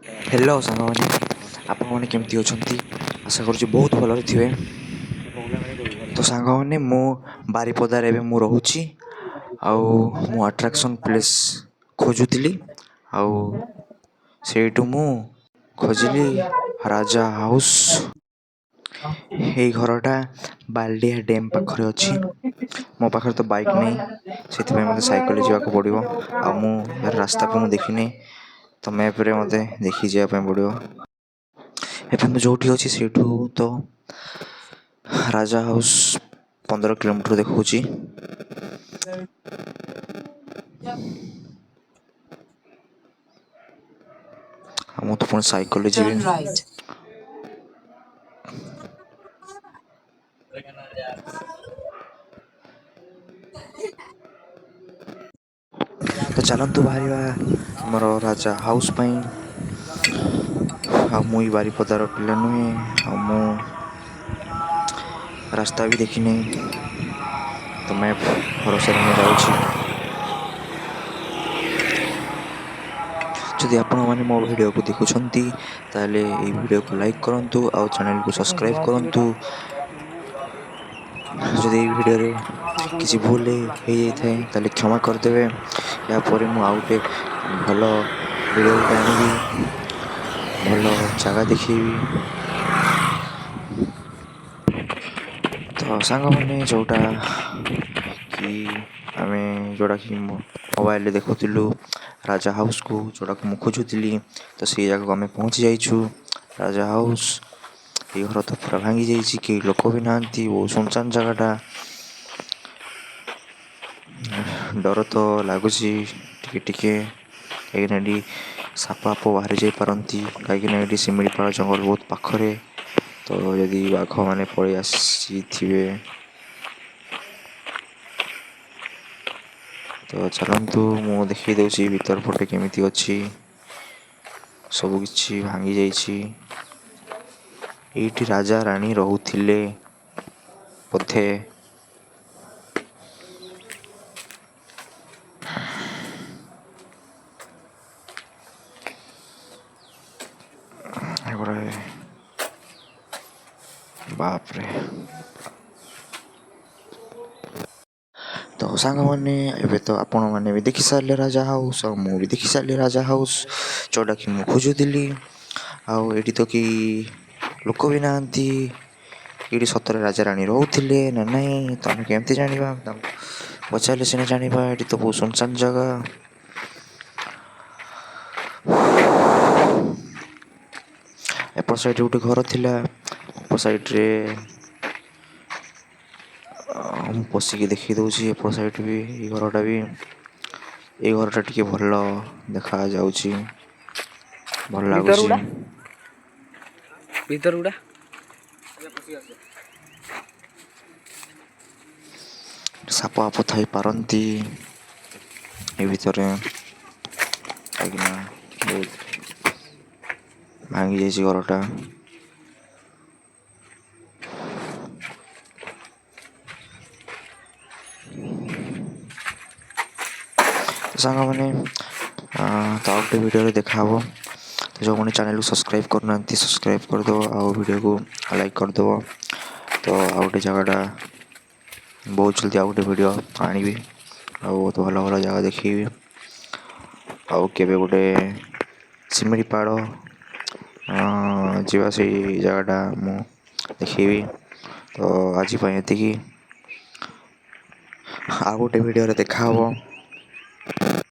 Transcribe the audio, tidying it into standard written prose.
Hello सांगମାନେ ଆପଣମାନେ କେମିତି ଅଛନ୍ତି? ଆଶା କରୁଛି ବହୁତ ଭଲରେ ଥିବେ। ତ ସାଙ୍ଗମାନେ ମୁଁ ବାରିପଦାରେ ଏବେ ମୁଁ ରହୁଛି। ଆଉ ମୁଁ ଆଟ୍ରାକ୍ସନ୍ ପ୍ଲେସ୍ ଖୋଜୁଥିଲି। ଆଉ ସେଇଠୁ ମୁଁ ଖୋଜିଲି ରାଜା ହାଉସ୍। ଏଇ ଘରଟା ବାଲିଆ ଡ୍ୟାମ୍ ପାଖରେ ଅଛି। ମୋ ପାଖରେ ତ ବାଇକ୍ ନାହିଁ, ସେଥିପାଇଁ ମୋତେ ସାଇକେଲରେ ଯିବାକୁ ପଡ଼ିବ। ଆଉ ମୁଁ ୟାର ରାସ୍ତାକୁ ମୁଁ ଦେଖିନି, ତ ମ୍ୟାପ୍ରେ ମୋତେ ଦେଖି ଯିବା ପାଇଁ ପଡ଼ିବ। ଏବେ ମୁଁ ଯେଉଁଠି ଅଛି ସେଇଠୁ ତ ରାଜା ହାଉସ୍ 15 କିଲୋମିଟର ଦେଖାଉଛି। ଆଉ ମୁଁ ତ ପୁଣି ସାଇକେଲରେ ଯିବି। ତ ଚାଲନ୍ତୁ ବାହାରିବା ଆମର ରାଜା ହାଉସ୍ ପାଇଁ। ଆଉ ମୁଁ ଏଇ ବାରିପଦାର ପିଲା ନୁହେଁ, ଆଉ ମୁଁ ରାସ୍ତା ବି ଦେଖିନି, ତ ମ୍ୟାପ୍ ଭରସାରେ ମୁଁ ଯାଉଛି। ଯଦି ଆପଣମାନେ ମୋ ଭିଡ଼ିଓକୁ ଦେଖୁଛନ୍ତି ତାହେଲେ ଏହି ଭିଡ଼ିଓକୁ ଲାଇକ୍ କରନ୍ତୁ ଆଉ ଚ୍ୟାନେଲକୁ ସବସ୍କ୍ରାଇବ୍ କରନ୍ତୁ। ଯଦି ଏହି ଭିଡ଼ିଓରେ କିଛି ଭୁଲ ହେଇଯାଇଥାଏ ତାହେଲେ କ୍ଷମା କରିଦେବେ। ଏହାପରେ ମୁଁ ଆଉ ଗୋଟେ ଭଲ ଭିଡ଼ିଓ ଗୋଟେ ଆଣିବି, ଭଲ ଜାଗା ଦେଖେଇବି। ତ ସାଙ୍ଗମାନେ ଯେଉଁଟାକି ମୋବାଇଲରେ ଦେଖୁଥିଲୁ ରାଜା ହାଉସ୍କୁ, ଯେଉଁଟାକୁ ମୁଁ ଖୋଜୁଥିଲି, ତ ସେଇ ଜାଗାକୁ ଆମେ ପହଞ୍ଚି ଯାଇଛୁ। ରାଜା ହାଉସ୍, ଏ ଘର ତ ପୁରା ଭାଙ୍ଗି ଯାଇଛି, କେହି ଲୋକ ବି ନାହାନ୍ତି, ବହୁତ ସୁନସାନ ଜାଗାଟା। ଡର ତ ଲାଗୁଛି ଟିକେ ଟିକେ, କାହିଁକିନା ଏଠି ସାପ ବାହାରି ଯାଇପାରନ୍ତି, କାହିଁକିନା ଏଠି ଶିମିଳିପାଳ ଜଙ୍ଗଲ ବହୁତ ପାଖରେ। ତ ଯଦି ବାଘମାନେ ପଳେଇ ଆସିଥିବେ, ତ ଚାଲନ୍ତୁ ମୁଁ ଦେଖେଇ ଦେଉଛି ଭିତର ପଟେ କେମିତି ଅଛି। ସବୁ କିଛି ଭାଙ୍ଗି ଯାଇଛି। ଏଇଠି ରାଜା ରାଣୀ ରହୁଥିଲେ ବୋଧେ। ବାପରେ, ତ ସାଙ୍ଗମାନେ ଏବେ ତ ଆପଣମାନେ ବି ଦେଖି ସାରିଲେ ରାଜା ହାଉସ୍, ଆଉ ମୁଁ ବି ଦେଖି ସାରିଲି ରାଜା ହାଉସ୍, ଯେଉଁଟାକି ମୁଁ ଖୋଜୁଥିଲି। ଆଉ ଏଠି ତ କେହି ଲୋକ ବି ନାହାନ୍ତି। ଏଇଠି ସତରେ ରାଜା ରାଣୀ ରହୁଥିଲେ ନା ନାହିଁ ତ ଆମେ କେମିତି ଜାଣିବା? ତାଙ୍କୁ ପଚାରିଲେ ସିନା ଜାଣିବା। ଏଠି ତ ବହୁତ ସୁନସାନ ଜାଗା। ଏପଟ ସାଇଡ଼୍ରେ ଗୋଟେ ଘର ଥିଲା, ଏପଟ ସାଇଡ଼୍ରେ ମୁଁ ପଶିକି ଦେଖେଇ ଦେଉଛି। ଏପଟ ସାଇଡ଼୍ ବି, ଏଇ ଘରଟା ବି, ଏଇ ଘରଟା ଟିକେ ଭଲ ଦେଖାଯାଉଛି, ଭଲ ଲାଗୁଛି। ସାପ ଥାଇପାରନ୍ତି ଏ ଭିତରେ, କାହିଁକିନା ବହୁତ ଭାଙ୍ଗି ଯାଇଛି ଘରଟା। ସାଙ୍ଗମାନେ ତ ଆଉ ଗୋଟେ ଭିଡ଼ିଓରେ ଦେଖାହେବ। ତ ଯେଉଁମାନେ ଚ୍ୟାନେଲକୁ ସବସ୍କ୍ରାଇବ୍ କରୁନାହାନ୍ତି ସବସ୍କ୍ରାଇବ୍ କରିଦେବ, ଆଉ ଭିଡ଼ିଓକୁ ଲାଇକ୍ କରିଦେବ। ତ ଆଉ ଗୋଟେ ଜାଗାଟା ବହୁତ ଜଲ୍ଦି ଆଉ ଗୋଟେ ଭିଡ଼ିଓ ଆଣିବି, ଆଉ ବହୁତ ଭଲ ଭଲ ଜାଗା ଦେଖେଇବି। ଆଉ କେବେ ଗୋଟେ ଶିମିଳିପାଳ ଯିବା, ସେଇ ଜାଗାଟା ମୁଁ ଦେଖେଇବି। ତ ଆଜି ପାଇଁ ଏତିକି, ଆଉ ଗୋଟେ ଭିଡ଼ିଓରେ ଦେଖାହେବ।